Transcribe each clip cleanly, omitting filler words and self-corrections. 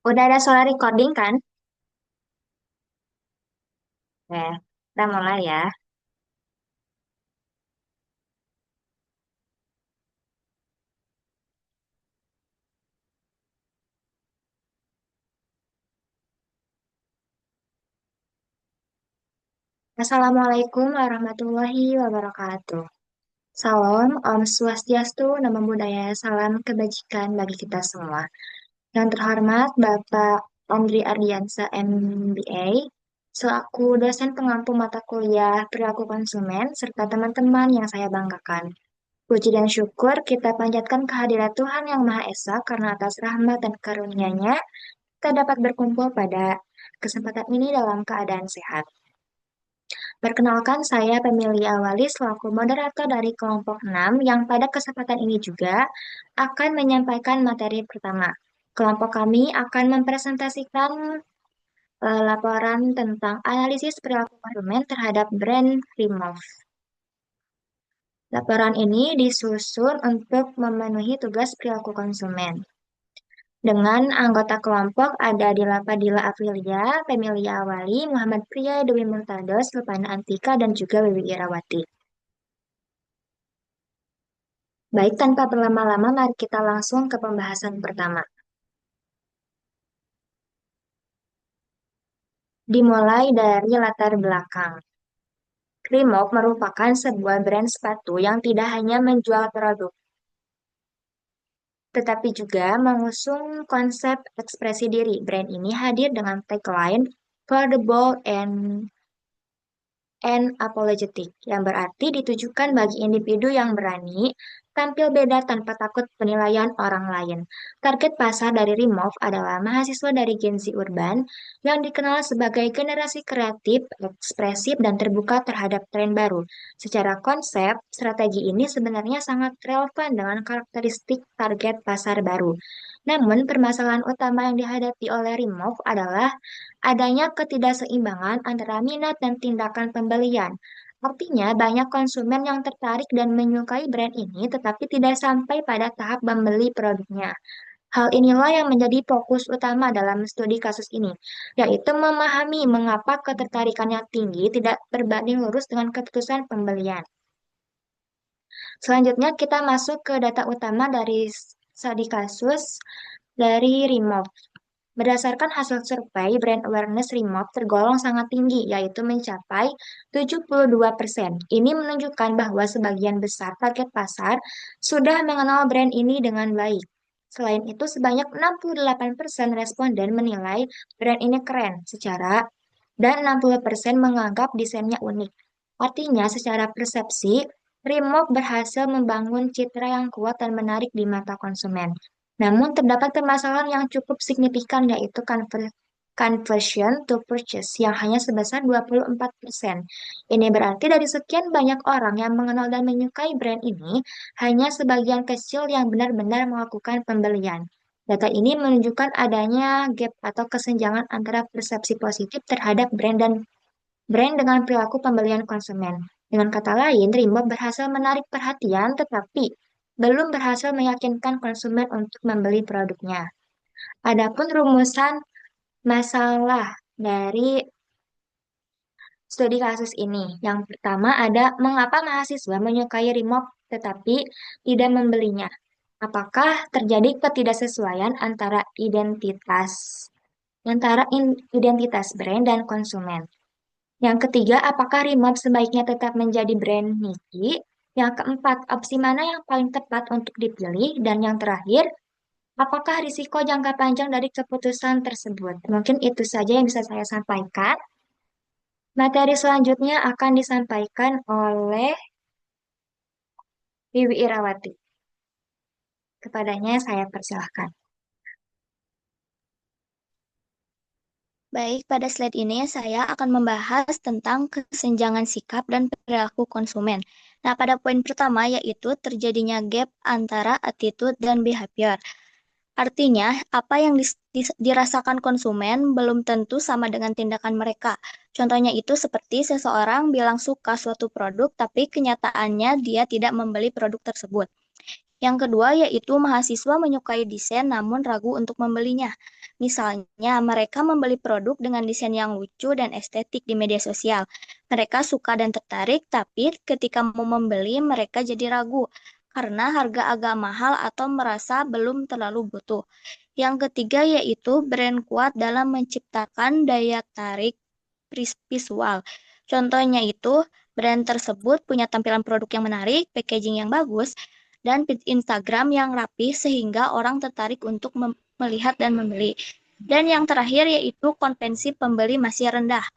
Udah ada suara recording kan? Oke, kita mulai ya. Assalamualaikum warahmatullahi wabarakatuh. Salam, Om Swastiastu, Namo Buddhaya, salam kebajikan bagi kita semua. Yang terhormat Bapak Andri Ardiansa MBA, selaku dosen pengampu mata kuliah perilaku konsumen, serta teman-teman yang saya banggakan. Puji dan syukur kita panjatkan kehadirat Tuhan Yang Maha Esa karena atas rahmat dan karunia-Nya kita dapat berkumpul pada kesempatan ini dalam keadaan sehat. Perkenalkan, saya Pemili Awali selaku moderator dari kelompok 6 yang pada kesempatan ini juga akan menyampaikan materi pertama. Kelompok kami akan mempresentasikan laporan tentang analisis perilaku konsumen terhadap brand Remove. Laporan ini disusun untuk memenuhi tugas perilaku konsumen. Dengan anggota kelompok ada Dila Padilla Aprilia, Pemilia Awali, Muhammad Pria, Dewi Murtados, Lupana Antika, dan juga Wiwi Irawati. Baik, tanpa berlama-lama, mari kita langsung ke pembahasan pertama. Dimulai dari latar belakang. Reebok merupakan sebuah brand sepatu yang tidak hanya menjual produk, tetapi juga mengusung konsep ekspresi diri. Brand ini hadir dengan tagline For the Bold and apologetic, yang berarti ditujukan bagi individu yang berani tampil beda tanpa takut penilaian orang lain. Target pasar dari Remove adalah mahasiswa dari Gen Z urban yang dikenal sebagai generasi kreatif, ekspresif, dan terbuka terhadap tren baru. Secara konsep, strategi ini sebenarnya sangat relevan dengan karakteristik target pasar baru. Namun, permasalahan utama yang dihadapi oleh Remove adalah adanya ketidakseimbangan antara minat dan tindakan pembelian. Artinya, banyak konsumen yang tertarik dan menyukai brand ini tetapi tidak sampai pada tahap membeli produknya. Hal inilah yang menjadi fokus utama dalam studi kasus ini, yaitu memahami mengapa ketertarikannya tinggi tidak berbanding lurus dengan keputusan pembelian. Selanjutnya, kita masuk ke data utama dari studi kasus dari Remove. Berdasarkan hasil survei, brand awareness Remove tergolong sangat tinggi, yaitu mencapai 72%. Ini menunjukkan bahwa sebagian besar target pasar sudah mengenal brand ini dengan baik. Selain itu, sebanyak 68% responden menilai brand ini keren secara dan 60% menganggap desainnya unik. Artinya, secara persepsi, Remove berhasil membangun citra yang kuat dan menarik di mata konsumen. Namun terdapat permasalahan yang cukup signifikan yaitu conversion to purchase yang hanya sebesar 24%. Ini berarti dari sekian banyak orang yang mengenal dan menyukai brand ini, hanya sebagian kecil yang benar-benar melakukan pembelian. Data ini menunjukkan adanya gap atau kesenjangan antara persepsi positif terhadap brand dengan perilaku pembelian konsumen. Dengan kata lain, Reebok berhasil menarik perhatian tetapi belum berhasil meyakinkan konsumen untuk membeli produknya. Adapun rumusan masalah dari studi kasus ini, yang pertama ada mengapa mahasiswa menyukai Reebok tetapi tidak membelinya. Apakah terjadi ketidaksesuaian antara identitas brand dan konsumen? Yang ketiga, apakah Reebok sebaiknya tetap menjadi brand niche? Yang keempat, opsi mana yang paling tepat untuk dipilih? Dan yang terakhir, apakah risiko jangka panjang dari keputusan tersebut? Mungkin itu saja yang bisa saya sampaikan. Materi selanjutnya akan disampaikan oleh Wiwi Irawati. Kepadanya saya persilahkan. Baik, pada slide ini saya akan membahas tentang kesenjangan sikap dan perilaku konsumen. Nah, pada poin pertama yaitu terjadinya gap antara attitude dan behavior. Artinya, apa yang dirasakan konsumen belum tentu sama dengan tindakan mereka. Contohnya itu seperti seseorang bilang suka suatu produk, tapi kenyataannya dia tidak membeli produk tersebut. Yang kedua yaitu mahasiswa menyukai desain namun ragu untuk membelinya. Misalnya, mereka membeli produk dengan desain yang lucu dan estetik di media sosial. Mereka suka dan tertarik, tapi ketika mau membeli, mereka jadi ragu karena harga agak mahal atau merasa belum terlalu butuh. Yang ketiga yaitu brand kuat dalam menciptakan daya tarik visual. Contohnya itu, brand tersebut punya tampilan produk yang menarik, packaging yang bagus, dan feed Instagram yang rapi sehingga orang tertarik untuk melihat dan membeli. Dan yang terakhir yaitu konvensi pembeli masih rendah.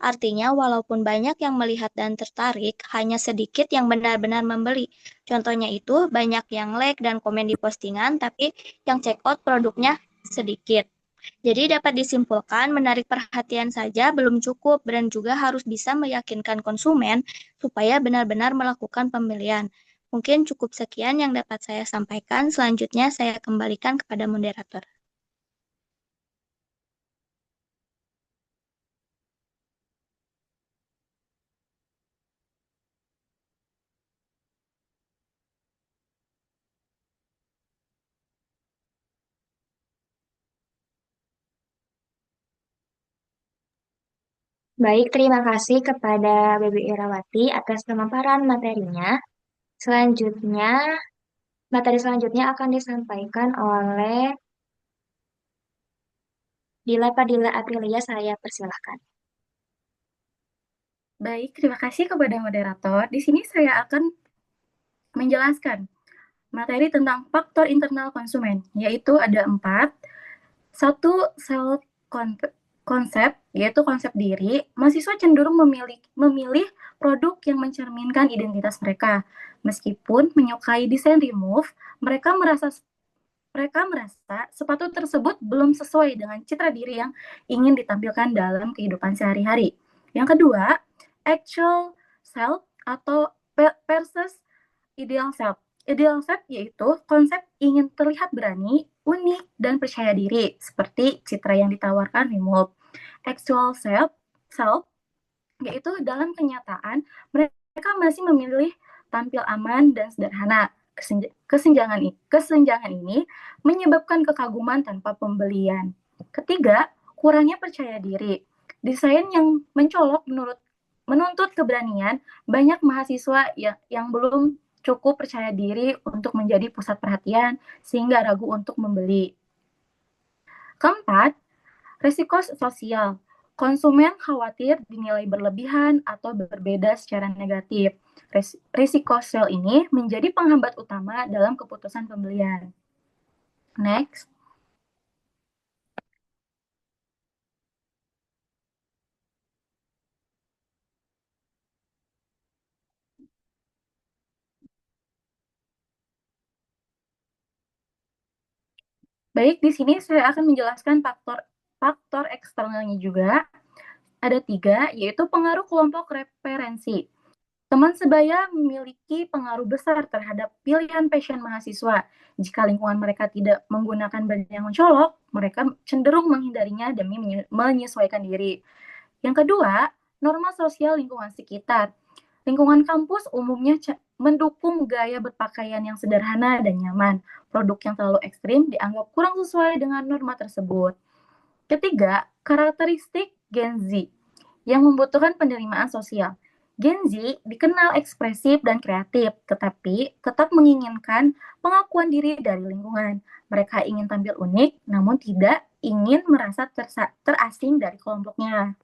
Artinya, walaupun banyak yang melihat dan tertarik, hanya sedikit yang benar-benar membeli. Contohnya itu, banyak yang like dan komen di postingan, tapi yang check out produknya sedikit. Jadi dapat disimpulkan, menarik perhatian saja belum cukup, dan juga harus bisa meyakinkan konsumen supaya benar-benar melakukan pembelian. Mungkin cukup sekian yang dapat saya sampaikan. Selanjutnya saya kembalikan kepada moderator. Baik, terima kasih kepada Baby Irawati atas pemaparan materinya. Selanjutnya, materi selanjutnya akan disampaikan oleh Dila Padilla Aprilia. Saya persilahkan. Baik, terima kasih kepada moderator. Di sini saya akan menjelaskan materi tentang faktor internal konsumen, yaitu ada 4. Satu, self konsep, yaitu konsep diri. Mahasiswa cenderung memilih produk yang mencerminkan identitas mereka. Meskipun menyukai desain remove, mereka merasa sepatu tersebut belum sesuai dengan citra diri yang ingin ditampilkan dalam kehidupan sehari-hari. Yang kedua, actual self atau versus ideal self. Ideal self yaitu konsep ingin terlihat berani, unik, dan percaya diri, seperti citra yang ditawarkan Remove. Actual self yaitu dalam kenyataan mereka masih memilih tampil aman dan sederhana. Kesenjangan ini menyebabkan kekaguman tanpa pembelian. Ketiga, kurangnya percaya diri. Desain yang mencolok menuntut keberanian, banyak mahasiswa yang belum cukup percaya diri untuk menjadi pusat perhatian sehingga ragu untuk membeli. Keempat, risiko sosial. Konsumen khawatir dinilai berlebihan atau berbeda secara negatif. Risiko sosial ini menjadi penghambat utama dalam keputusan pembelian. Next. Baik, di sini saya akan menjelaskan faktor eksternalnya juga. Ada 3, yaitu pengaruh kelompok referensi. Teman sebaya memiliki pengaruh besar terhadap pilihan passion mahasiswa. Jika lingkungan mereka tidak menggunakan brand yang mencolok, mereka cenderung menghindarinya demi menyesuaikan diri. Yang kedua, norma sosial lingkungan sekitar. Lingkungan kampus umumnya mendukung gaya berpakaian yang sederhana dan nyaman. Produk yang terlalu ekstrim dianggap kurang sesuai dengan norma tersebut. Ketiga, karakteristik Gen Z yang membutuhkan penerimaan sosial. Gen Z dikenal ekspresif dan kreatif, tetapi tetap menginginkan pengakuan diri dari lingkungan. Mereka ingin tampil unik, namun tidak ingin merasa terasing dari kelompoknya.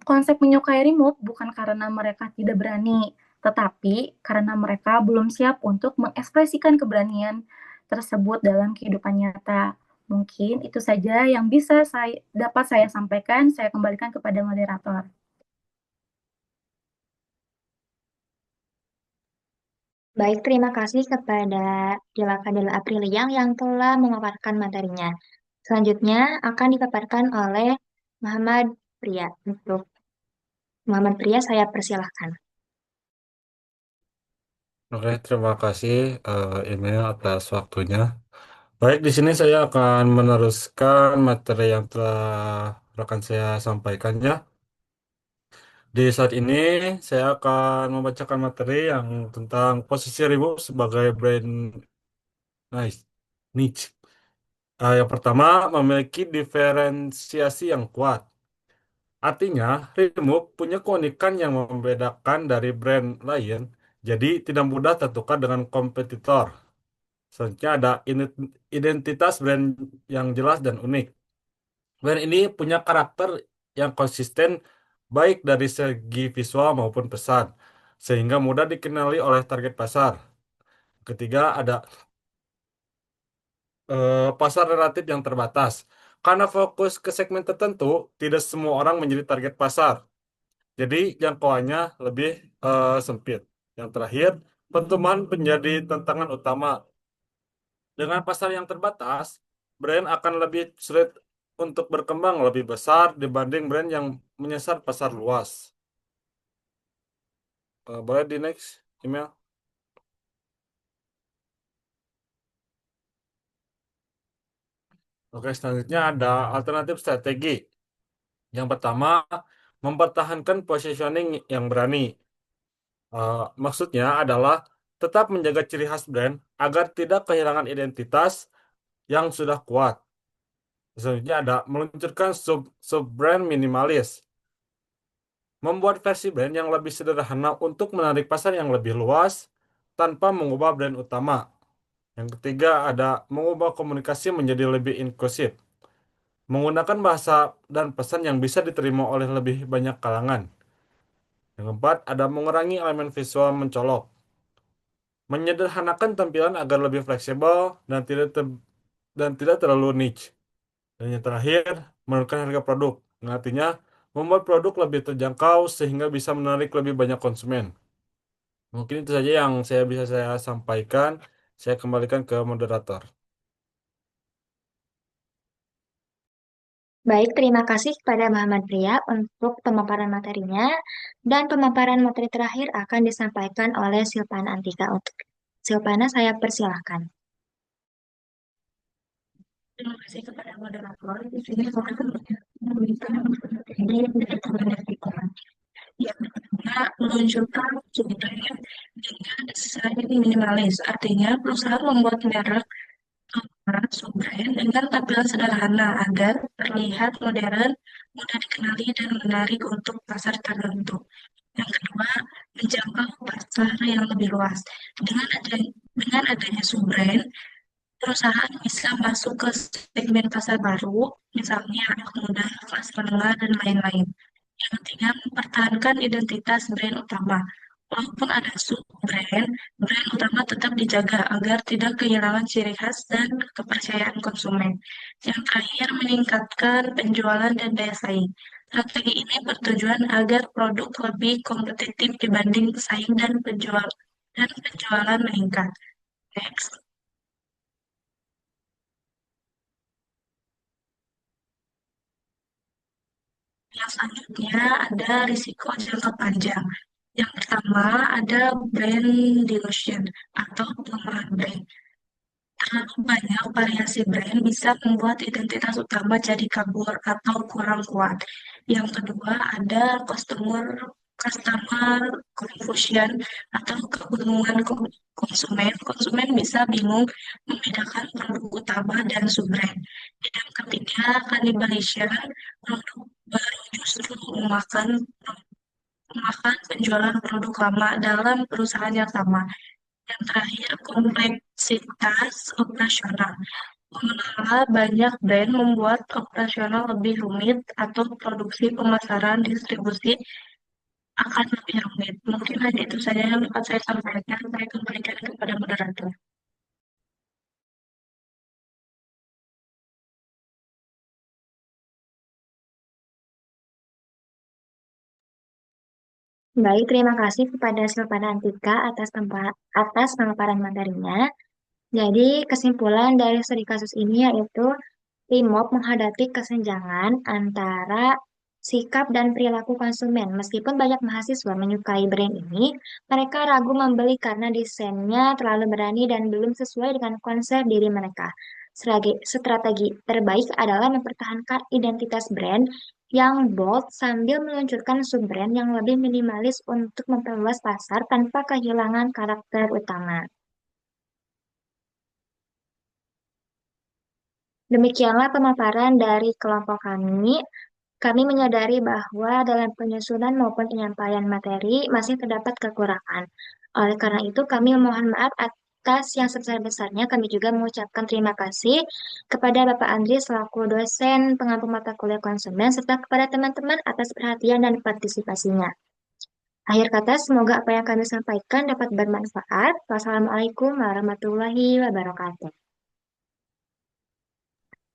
Konsep menyukai remote bukan karena mereka tidak berani, tetapi karena mereka belum siap untuk mengekspresikan keberanian tersebut dalam kehidupan nyata. Mungkin itu saja yang bisa dapat saya sampaikan. Saya kembalikan kepada moderator. Baik, terima kasih kepada Dila Padilla Aprilia yang telah memaparkan materinya. Selanjutnya akan dipaparkan oleh Muhammad Pria. Untuk Muhammad Pria, saya persilahkan. Oke, terima kasih Email atas waktunya. Baik, di sini saya akan meneruskan materi yang telah rekan saya sampaikan ya. Di saat ini saya akan membacakan materi yang tentang posisi Reebok sebagai brand niche. Yang pertama, memiliki diferensiasi yang kuat. Artinya, Reebok punya keunikan yang membedakan dari brand lain, jadi tidak mudah tertukar dengan kompetitor. Selanjutnya ada identitas brand yang jelas dan unik. Brand ini punya karakter yang konsisten baik dari segi visual maupun pesan, sehingga mudah dikenali oleh target pasar. Ketiga, ada pasar relatif yang terbatas. Karena fokus ke segmen tertentu, tidak semua orang menjadi target pasar. Jadi jangkauannya lebih sempit. Yang terakhir, penerimaan menjadi tantangan utama. Dengan pasar yang terbatas, brand akan lebih sulit untuk berkembang lebih besar dibanding brand yang menyasar pasar luas. Boleh di next email? Oke, selanjutnya ada alternatif strategi. Yang pertama, mempertahankan positioning yang berani. Maksudnya adalah tetap menjaga ciri khas brand agar tidak kehilangan identitas yang sudah kuat. Selanjutnya ada meluncurkan sub-brand minimalis. Membuat versi brand yang lebih sederhana untuk menarik pasar yang lebih luas tanpa mengubah brand utama. Yang ketiga ada mengubah komunikasi menjadi lebih inklusif. Menggunakan bahasa dan pesan yang bisa diterima oleh lebih banyak kalangan. Yang keempat ada mengurangi elemen visual mencolok. Menyederhanakan tampilan agar lebih fleksibel dan tidak terlalu niche. Dan yang terakhir, menurunkan harga produk. Yang artinya, membuat produk lebih terjangkau sehingga bisa menarik lebih banyak konsumen. Mungkin itu saja yang bisa saya sampaikan. Saya kembalikan ke moderator. Baik, terima kasih kepada Muhammad Pria untuk pemaparan materinya. Dan pemaparan materi terakhir akan disampaikan oleh Silvana Antika. Untuk Silvana, saya persilahkan. Terima kasih kepada moderator. Di sini saya akan memberikan materi dari kementerian yang pertama meluncurkan subbrand dengan desain minimalis. Artinya perusahaan membuat merek subbrand dengan tampilan sederhana agar terlihat modern, mudah dikenali dan menarik untuk pasar tertentu. Yang kedua, menjangkau pasar yang lebih luas. Dengan adanya subbrand, perusahaan bisa masuk ke segmen pasar baru, misalnya anak muda, kelas menengah, dan lain-lain. Yang ketiga, mempertahankan identitas brand utama. Walaupun ada sub-brand, brand utama tetap dijaga agar tidak kehilangan ciri khas dan kepercayaan konsumen. Yang terakhir, meningkatkan penjualan dan daya saing. Strategi ini bertujuan agar produk lebih kompetitif dibanding pesaing dan penjualan meningkat. Next. Yang selanjutnya ada risiko jangka panjang. Yang pertama ada brand dilution atau pelemahan brand. Terlalu banyak variasi brand bisa membuat identitas utama jadi kabur atau kurang kuat. Yang kedua ada customer confusion atau kebingungan konsumen. Konsumen bisa bingung membedakan produk utama dan sub-brand. Yang ketiga, cannibalization, produk baru justru memakan penjualan produk lama dalam perusahaan yang sama. Yang terakhir, kompleksitas operasional. Mengelola banyak brand membuat operasional lebih rumit atau produksi pemasaran distribusi akan lebih rumit. Mungkin hanya itu saja yang dapat saya sampaikan. Saya kembalikan kepada moderator. Baik, terima kasih kepada Silvana Antika atas pemaparan materinya. Jadi, kesimpulan dari studi kasus ini yaitu Timop menghadapi kesenjangan antara sikap dan perilaku konsumen. Meskipun banyak mahasiswa menyukai brand ini, mereka ragu membeli karena desainnya terlalu berani dan belum sesuai dengan konsep diri mereka. Strategi terbaik adalah mempertahankan identitas brand yang bold sambil meluncurkan sub-brand yang lebih minimalis untuk memperluas pasar tanpa kehilangan karakter utama. Demikianlah pemaparan dari kelompok kami. Kami menyadari bahwa dalam penyusunan maupun penyampaian materi masih terdapat kekurangan. Oleh karena itu, kami mohon maaf atas yang sebesar-besarnya. Kami juga mengucapkan terima kasih kepada Bapak Andri selaku dosen pengampu mata kuliah konsumen, serta kepada teman-teman atas perhatian dan partisipasinya. Akhir kata, semoga apa yang kami sampaikan dapat bermanfaat. Wassalamualaikum warahmatullahi wabarakatuh.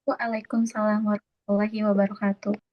Waalaikumsalam warahmatullahi wabarakatuh.